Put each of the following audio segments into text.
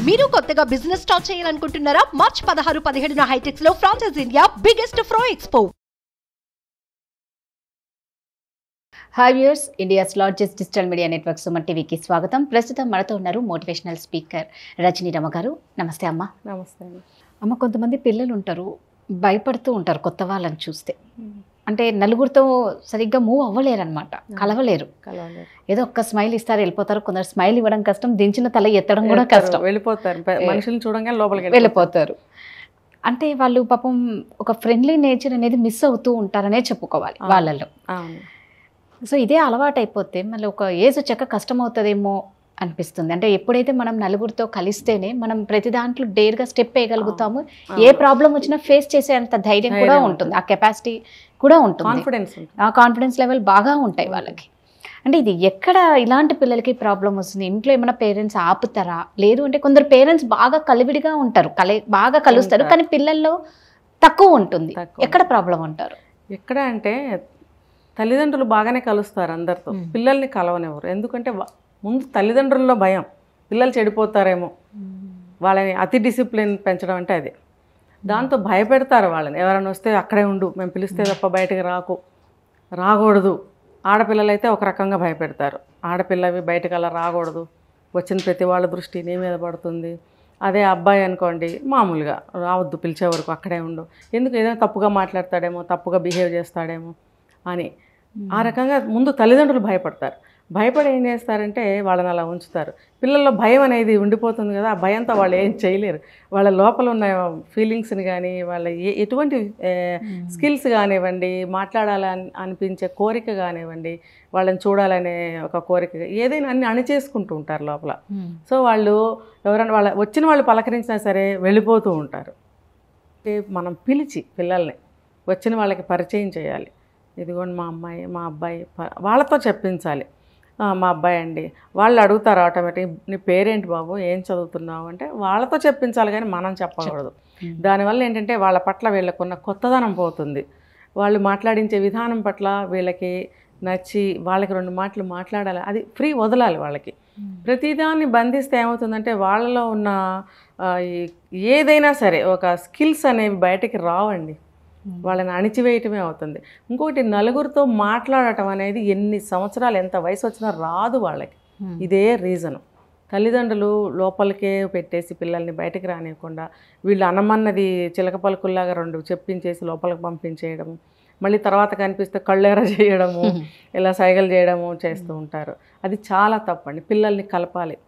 మీరు కొత్తగా business start చేయాలనుకుంటున్నారా? మార్చ్ 16-17 హైటెక్స్ లో ఫ్రాన్సెస్ ఇండియా బిగ్గెస్ట్ ఫ్రో expo. Hi viewers, India's largest digital media network Suman టీవీకి స్వాగతం. ప్రస్తుతం మనతో ఉన్నారు మోటివేషనల్ స్పీకర్ రజనీ రమ గారు. నమస్తే అమ్మ. నమస్తే అమ్మ, కొంతమంది పిల్లలు ఉంటారు, భయపడుతూ ఉంటారు కొత్త వాళ్ళని చూస్తే. అంటే నలుగురితో సరిగ్గా మూవ్ అవ్వలేరనమాట, కలవలేరు. ఏదో ఒక్క స్మైల్ ఇస్తారు, వెళ్ళిపోతారు. కొందరు స్మైల్ ఇవ్వడం కష్టం, దించిన తల ఎత్తడం కూడా కష్టం, వెళ్ళిపోతారు. మనుషులు చూడంగానే లోపలికి వెళ్ళిపోతారు. అంటే వాళ్ళు పాపం ఒక ఫ్రెండ్లీ నేచర్ అనేది మిస్ అవుతూ ఉంటారనే చెప్పుకోవాలి వాళ్ళలో. సో ఇదే అలవాటు అయిపోతే మళ్ళీ ఒక ఏజ్ వచ్చాక కష్టం అవుతుందేమో అనిపిస్తుంది. అంటే ఎప్పుడైతే మనం నలుగురితో కలిస్తేనే మనం ప్రతి దాంట్లో డేర్గా స్టెప్ వేయగలుగుతాము. ఏ ప్రాబ్లం వచ్చినా ఫేస్ చేసేంత ధైర్యం కూడా ఉంటుంది, ఆ కెపాసిటీ కూడా ఉంటుంది, ఆ కాన్ఫిడెన్స్ లెవెల్ బాగా ఉంటాయి వాళ్ళకి. అంటే ఇది ఎక్కడ ఇలాంటి పిల్లలకి ప్రాబ్లం వస్తుంది? ఇంట్లో ఏమైనా పేరెంట్స్ ఆపుతారా? లేదు అంటే కొందరు పేరెంట్స్ బాగా కలివిడిగా ఉంటారు, బాగా కలుస్తారు, కానీ పిల్లల్లో తక్కువ ఉంటుంది. ఎక్కడ ప్రాబ్లం అంటారు? ఎక్కడ అంటే తల్లిదండ్రులు బాగానే కలుస్తారు అందరితో, పిల్లల్ని కలవనివ్వరు. ఎందుకంటే ముందు తల్లిదండ్రుల్లో భయం, పిల్లలు చెడిపోతారేమో, వాళ్ళని అతి డిసిప్లిన్ పెంచడం అంటే అది. దాంతో భయపెడతారు వాళ్ళని. ఎవరైనా వస్తే అక్కడే ఉండు, మేము పిలిస్తే తప్ప బయటకు రాకూడదు. ఆడపిల్లలైతే ఒక రకంగా భయపెడతారు, ఆడపిల్లవి బయటకు అలా రాకూడదు, వచ్చిన ప్రతి వాళ్ళ దృష్టి నీ మీద పడుతుంది. అదే అబ్బాయి అనుకోండి, మామూలుగా రావద్దు, పిలిచే వరకు అక్కడే ఉండు, ఎందుకు ఏదైనా తప్పుగా మాట్లాడతాడేమో, తప్పుగా బిహేవ్ చేస్తాడేమో అని ఆ రకంగా ముందు తల్లిదండ్రులు భయపడతారు. భయపడి ఏం చేస్తారంటే వాళ్ళని అలా ఉంచుతారు. పిల్లల్లో భయం అనేది ఉండిపోతుంది కదా, ఆ భయంతో వాళ్ళు ఏం చేయలేరు. వాళ్ళ లోపల ఉన్న ఫీలింగ్స్ని కానీ, వాళ్ళ ఎటువంటి స్కిల్స్ కానివ్వండి, మాట్లాడాలని అనిపించే కోరిక కానివ్వండి, వాళ్ళని చూడాలనే ఒక కోరిక, ఏదైనా అన్ని అణిచేసుకుంటూ ఉంటారు లోపల. సో వాళ్ళు ఎవరైనా వచ్చిన వాళ్ళు పలకరించినా సరే వెళ్ళిపోతూ ఉంటారు. మనం పిలిచి పిల్లల్ని వచ్చిన వాళ్ళకి పరిచయం చేయాలి. ఇదిగోండి మా అమ్మాయి, మా అబ్బాయి, వాళ్ళతో చెప్పించాలి. మా అబ్బాయి అండి, వాళ్ళు అడుగుతారు ఆటోమేటిక్, నీ పేరేంటి బాబు, ఏం చదువుతున్నావు అంటే వాళ్ళతో చెప్పించాలి, కానీ మనం చెప్పకూడదు. దానివల్ల ఏంటంటే వాళ్ళ పట్ల వీళ్ళకున్న కొత్తదనం పోతుంది. వాళ్ళు మాట్లాడించే విధానం పట్ల వీళ్ళకి నచ్చి వాళ్ళకి రెండు మాటలు మాట్లాడాలి, అది ఫ్రీ వదలాలి వాళ్ళకి. ప్రతిదాన్ని బంధిస్తే ఏమవుతుందంటే వాళ్ళలో ఉన్న ఏదైనా సరే ఒక స్కిల్స్ అనేవి బయటికి రావండి, వాళ్ళని అణిచివేయటమే అవుతుంది. ఇంకొకటి, నలుగురితో మాట్లాడటం అనేది ఎన్ని సంవత్సరాలు ఎంత వయసు వచ్చినా రాదు వాళ్ళకి. ఇదే రీజను. తల్లిదండ్రులు లోపలికే పెట్టేసి పిల్లల్ని బయటకు రానివ్వకుండా వీళ్ళు అనమన్నది చిలక పలుకుల్లాగా రెండు చెప్పించేసి లోపలికి పంపించేయడము, మళ్ళీ తర్వాత కనిపిస్తే కళ్ళెర చేయడము, ఇలా సైగలు చేయడము చేస్తూ ఉంటారు. అది చాలా తప్పండి. పిల్లల్ని కలపాలి,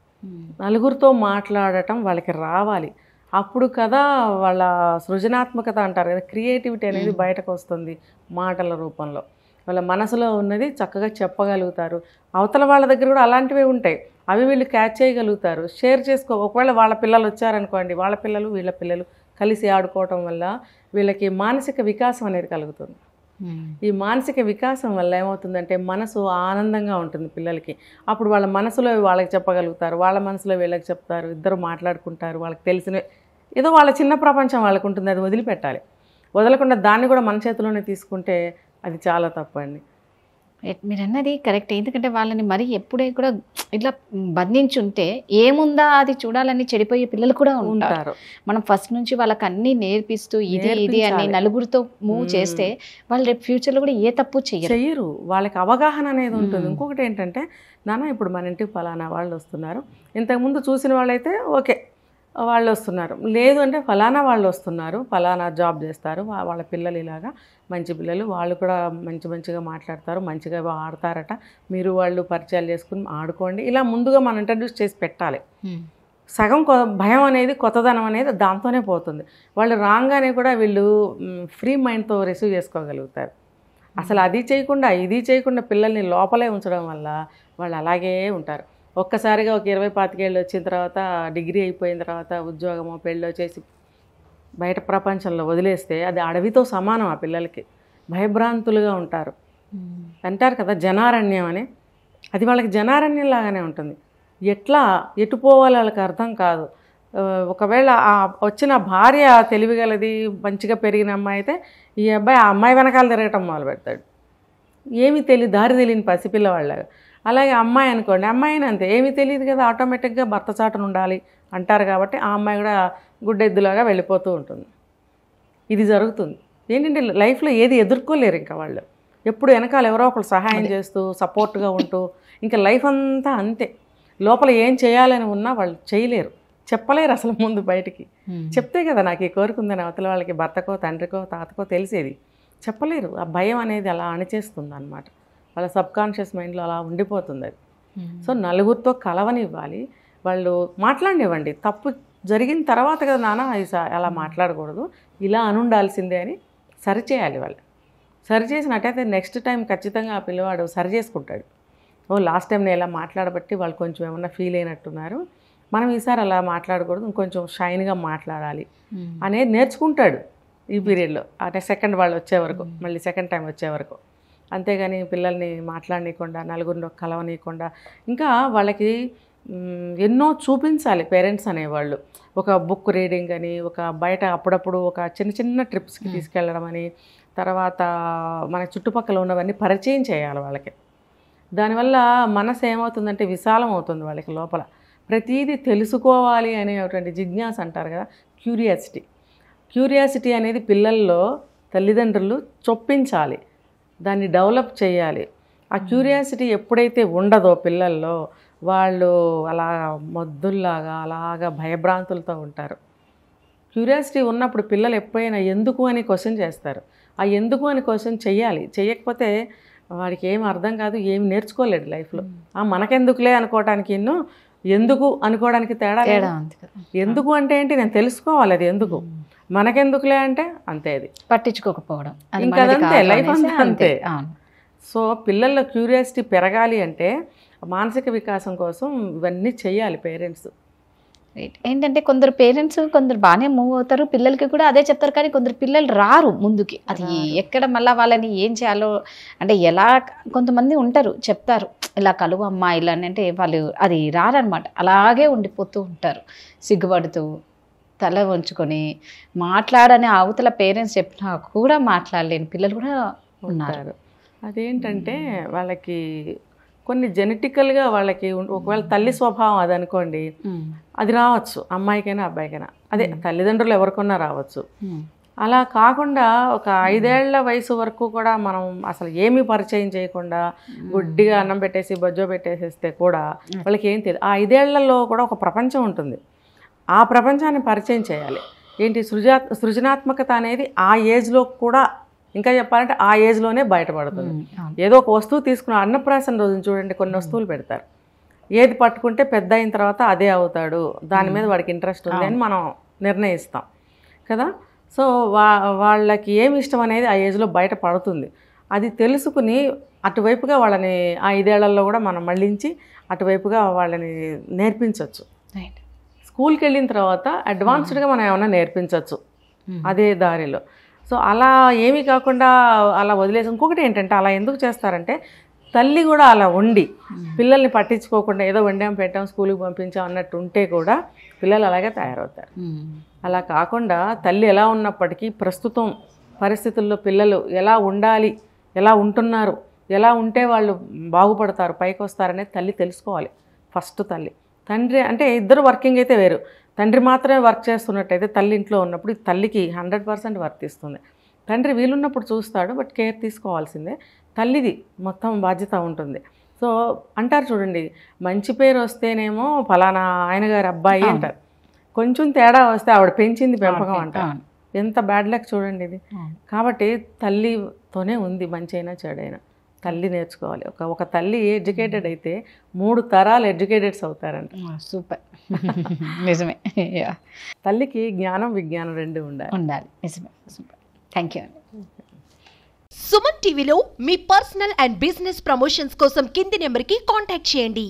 నలుగురితో మాట్లాడటం వాళ్ళకి రావాలి. అప్పుడు కదా వాళ్ళ సృజనాత్మకత అంటారు కదా, క్రియేటివిటీ అనేది బయటకు వస్తుంది మాటల రూపంలో. వాళ్ళ మనసులో ఉన్నది చక్కగా చెప్పగలుగుతారు. అవతల వాళ్ళ దగ్గర కూడా అలాంటివే ఉంటాయి, అవి వీళ్ళు క్యాచ్ చేయగలుగుతారు, షేర్ ఒకవేళ వాళ్ళ పిల్లలు వచ్చారనుకోండి, వాళ్ళ పిల్లలు వీళ్ళ పిల్లలు కలిసి ఆడుకోవటం వల్ల వీళ్ళకి మానసిక వికాసం అనేది కలుగుతుంది. ఈ మానసిక వికాసం వల్ల ఏమవుతుందంటే మనసు ఆనందంగా ఉంటుంది పిల్లలకి. అప్పుడు వాళ్ళ మనసులో వాళ్ళకి చెప్పగలుగుతారు, వాళ్ళ మనసులో వీళ్ళకి చెప్తారు, ఇద్దరు మాట్లాడుకుంటారు. వాళ్ళకి తెలిసిన ఏదో వాళ్ళ చిన్న ప్రపంచం వాళ్ళకు ఉంటుంది, అది వదిలిపెట్టాలి. వదలకుండా దాన్ని కూడా మన చేతిలోనే తీసుకుంటే అది చాలా తప్పండి. మీరు అన్నది కరెక్ట్. ఎందుకంటే వాళ్ళని మరి ఎప్పుడే కూడా ఇట్లా బంధించుంటే ఏముందా అది చూడాలని చెడిపోయే పిల్లలు కూడా ఉంటారు. మనం ఫస్ట్ నుంచి వాళ్ళకి అన్ని నేర్పిస్తూ ఇది అని నలుగురితో మూవ్ చేస్తే వాళ్ళు రేపు ఫ్యూచర్లో కూడా ఏ తప్పు చెయ్యరు. వాళ్ళకి అవగాహన అనేది ఉంటుంది. ఇంకొకటి ఏంటంటే, నాన్న ఇప్పుడు మన ఇంటికి ఫలానా వాళ్ళు వస్తున్నారు, ఇంతకుముందు చూసిన వాళ్ళైతే ఓకే వాళ్ళు వస్తున్నారు, లేదు అంటే ఫలానా వాళ్ళు వస్తున్నారు, ఫలానా జాబ్ చేస్తారు, వాళ్ళ పిల్లలు ఇలాగా మంచి పిల్లలు, వాళ్ళు కూడా మంచిగా మాట్లాడతారు, మంచిగా ఆడతారట, మీరు వాళ్ళు పరిచయాలు చేసుకుని ఆడుకోండి, ఇలా ముందుగా మనం ఇంట్రడ్యూస్ చేసి పెట్టాలి. సగం భయం అనేది, కొత్తదనం అనేది దాంతోనే పోతుంది. వాళ్ళు రాగానే కూడా వీళ్ళు ఫ్రీ మైండ్తో రిసీవ్ చేసుకోగలుగుతారు. అసలు అది చేయకుండా ఇది చేయకుండా పిల్లల్ని లోపలే ఉంచడం వల్ల వాళ్ళు అలాగే ఉంటారు. ఒక్కసారిగా ఒక 20-25 ఏళ్ళు వచ్చిన తర్వాత, డిగ్రీ అయిపోయిన తర్వాత ఉద్యోగమో పెళ్ళో చేసి బయట ప్రపంచంలో వదిలేస్తే అది అడవితో సమానం. ఆ పిల్లలకి భయభ్రాంతులుగా ఉంటారు. అంటారు కదా జనారణ్యం అని, అది వాళ్ళకి జనారణ్యం లాగానే ఉంటుంది. ఎటు పోవాలో వాళ్ళకి అర్థం కాదు. ఒకవేళ వచ్చిన భార్య తెలివిగలది, మంచిగా పెరిగిన అమ్మాయి అయితే ఈ అబ్బాయి ఆ అమ్మాయి వెనకాల తిరగటం మొదలు పెడతాడు. ఏమీ దారి తెలియని పసిపిల్లవాళ్ళగా. అలాగే అమ్మాయి అనుకోండి, అమ్మాయిని అంతే, ఏమీ తెలియదు కదా, ఆటోమేటిక్గా భర్త చాటున ఉండాలి అంటారు కాబట్టి ఆ అమ్మాయి కూడా గుడ్డెద్దులాగా వెళ్ళిపోతూ ఉంటుంది. ఇది జరుగుతుంది. ఏంటంటే లైఫ్లో ఏది ఎదుర్కోలేరు ఇంకా వాళ్ళు, ఎప్పుడు వెనకాల ఎవరో ఒకరు సహాయం చేస్తూ సపోర్ట్గా ఉంటూ ఇంకా లైఫ్ అంతా అంతే. లోపల ఏం చేయాలని ఉన్నా వాళ్ళు చేయలేరు, చెప్పలేరు అసలు ముందు బయటికి. చెప్తే కదా నాకు ఈ కోరుకుందని అవతల వాళ్ళకి, భర్తకో తండ్రికో తాతకో తెలిసేది. చెప్పలేరు. ఆ భయం అనేది అలా అణిచేస్తుంది అనమాట, వాళ్ళ సబ్కాన్షియస్ మైండ్లో అలా ఉండిపోతుంది అది. సో నలుగురితో కలవనివ్వాలి, వాళ్ళు మాట్లాడనివ్వండి. తప్పు జరిగిన తర్వాత కదా నాన్న అలా మాట్లాడకూడదు, ఇలా అనుండాల్సిందే అని సరిచేయాలి వాళ్ళు. సరిచేసినట్టయితే నెక్స్ట్ టైం ఖచ్చితంగా ఆ పిల్లవాడు సరి చేసుకుంటాడు. ఓ లాస్ట్ టైం నేను ఇలా మాట్లాడబట్టి వాళ్ళు కొంచెం ఏమన్నా ఫీల్ అయినట్టున్నారు, మనం ఈసారి అలా మాట్లాడకూడదు, ఇంకొంచెం షైన్గా మాట్లాడాలి అనేది నేర్చుకుంటాడు ఈ పీరియడ్లో. అంటే సెకండ్ వాళ్ళు వచ్చే వరకు, మళ్ళీ సెకండ్ టైం వచ్చే వరకు. అంతేగాని పిల్లల్ని మాట్లాడనీయకుండా, నలుగురిలో కలవనీయకుండా, ఇంకా వాళ్ళకి ఎన్నో చూపించాలి పేరెంట్స్ అనేవాళ్ళు. ఒక బుక్ రీడింగ్ అని, ఒక బయట అప్పుడప్పుడు ఒక చిన్న చిన్న ట్రిప్స్కి తీసుకెళ్ళడం అని, తర్వాత మన చుట్టుపక్కల ఉన్నవన్నీ పరిచయం చేయాలి వాళ్ళకి. దానివల్ల మనసు ఏమవుతుందంటే విశాలం అవుతుంది వాళ్ళకి లోపల. ప్రతీదీ తెలుసుకోవాలి అనేటువంటి జిజ్ఞాస అంటారు కదా, క్యూరియాసిటీ అనేది పిల్లల్లో తల్లిదండ్రులు చొప్పించాలి, దాన్ని డెవలప్ చేయాలి. ఆ క్యూరియాసిటీ ఎప్పుడైతే ఉండదో పిల్లల్లో, వాళ్ళు అలా మొద్దుల్లాగా అలాగా భయభ్రాంతులతో ఉంటారు. క్యూరియాసిటీ ఉన్నప్పుడు పిల్లలు ఎప్పుడైనా ఎందుకు అని క్వశ్చన్ చేస్తారు. ఆ ఎందుకు అని క్వశ్చన్ చెయ్యాలి, చెయ్యకపోతే వాడికి ఏం అర్థం కాదు, ఏం నేర్చుకోలేడు లైఫ్లో. మనకెందుకులే అనుకోవడానికి ఎందుకు అనుకోవడానికి తేడా. ఎందుకు అంటే ఏంటి, నేను తెలుసుకోవాలి అది ఎందుకు. మనకెందుకులే అంటే అంతే, అది పట్టించుకోకపోవడం, ఇంకా అదంతే, లైఫ్ అంతా అంతే. సో పిల్లల్లో క్యూరియాసిటీ పెరగాలి అంటే మానసిక వికాసం కోసం ఇవన్నీ చెయ్యాలి పేరెంట్స్. ఏంటంటే కొందరు పేరెంట్స్ కొందరు బాగానే మూవ్ అవుతారు, పిల్లలకి కూడా అదే చెప్తారు, కానీ కొందరు పిల్లలు రారు ముందుకి. అది ఎక్కడ మళ్ళీ వాళ్ళని ఏం చేయాలో అంటే ఎలా, కొంతమంది ఉంటారు చెప్తారు ఇలా కలువు అమ్మా ఇలా అంటే వాళ్ళు అది రారనమాట, అలాగే ఉండిపోతూ ఉంటారు సిగ్గుపడుతూ తల వంచుకొని. మాట్లాడని అవతల పేరెంట్స్ చెప్పినా కూడా మాట్లాడలేని పిల్లలు కూడా ఉన్నారు. అదేంటంటే వాళ్ళకి కొన్ని జెనెటికల్గా వాళ్ళకి ఒకవేళ తల్లి స్వభావం అది అనుకోండి, అది రావచ్చు అమ్మాయికైనా అబ్బాయికైనా, అదే తల్లిదండ్రులు ఎవరికన్నా రావచ్చు. అలా కాకుండా ఒక 5 ఏళ్ల వయసు వరకు కూడా మనం అసలు ఏమీ పరిచయం చేయకుండా గుడ్డిగా అన్నం పెట్టేసి బొజ్జో పెట్టేసేస్తే కూడా వాళ్ళకి ఏం తెలియదు. ఆ 5 ఏళ్లలో కూడా ఒక ప్రపంచం ఉంటుంది, ఆ ప్రపంచాన్ని పరిచయం చేయాలి. ఏంటి సృజనాత్మకత అనేది ఆ ఏజ్లో కూడా, ఇంకా చెప్పాలంటే ఆ ఏజ్లోనే బయటపడుతుంది. ఏదో ఒక వస్తువు తీసుకున్న అన్నప్రాసన రోజున చూడండి కొన్ని వస్తువులు పెడతారు, ఏది పట్టుకుంటే పెద్ద అయిన తర్వాత అదే అవుతాడు, దాని మీద వాడికి ఇంట్రెస్ట్ ఉంది అని మనం నిర్ణయిస్తాం కదా. సో వాళ్ళకి ఏమి ఇష్టం అనేది ఆ ఏజ్లో బయటపడుతుంది. అది తెలుసుకుని అటువైపుగా వాళ్ళని ఆ 5 ఏళ్లలో కూడా మనం మళ్ళించి అటువైపుగా వాళ్ళని నేర్పించవచ్చు. స్కూల్కి వెళ్ళిన తర్వాత అడ్వాన్స్డ్గా మనం ఏమైనా నేర్పించవచ్చు అదే దారిలో. సో అలా ఏమీ కాకుండా అలా వదిలేసి, ఇంకొకటి ఏంటంటే అలా ఎందుకు చేస్తారంటే తల్లి కూడా అలా ఉండి పిల్లల్ని పట్టించుకోకుండా ఏదో వండాం పెట్టాం స్కూల్కి పంపించాం అన్నట్టు ఉంటే కూడా పిల్లలు అలాగే తయారవుతారు. అలా కాకుండా తల్లి ఎలా ఉన్నప్పటికీ ప్రస్తుతం పరిస్థితుల్లో పిల్లలు ఎలా ఉండాలి, ఎలా ఉంటున్నారు, ఎలా ఉంటే వాళ్ళు బాగుపడతారు, పైకి వస్తారనేది తల్లి తెలుసుకోవాలి ఫస్ట్. తండ్రి అంటే ఇద్దరు వర్కింగ్ అయితే వేరు, తండ్రి మాత్రమే వర్క్ చేస్తున్నట్టయితే తల్లి ఇంట్లో ఉన్నప్పుడు తల్లికి 100% వర్తిస్తుంది. తండ్రి వీలున్నప్పుడు చూస్తాడు, బట్ కేర్ తీసుకోవాల్సిందే. తల్లిది మొత్తం బాధ్యత ఉంటుంది. సో అంటారు చూడండి, మంచి పేరు వస్తేనేమో ఫలానా ఆయన గారి అబ్బాయి అంటారు, కొంచెం తేడా వస్తే ఆవిడ పెంచింది పెంపకం అంటారు. ఎంత బ్యాడ్ లక్ చూడండి ఇది. కాబట్టి తల్లితోనే ఉంది మంచి అయినా చెడైనా. తల్లి నేర్చుకోవాలి. ఒక తల్లి ఎడ్యుకేటెడ్ అయితే 3 తరాలు ఎడ్యుకేటెడ్స్ అవుతారంట. సూపర్, నిజమే. తల్లికి జ్ఞానం విజ్ఞానం 2 ఉండాలి. నిజమే. Super, thank you. సుమన్ టీవీలో మీ పర్సనల్ అండ్ బిజినెస్ ప్రమోషన్స్ కోసం కింది నెంబర్కి కాంటాక్ట్ చేయండి.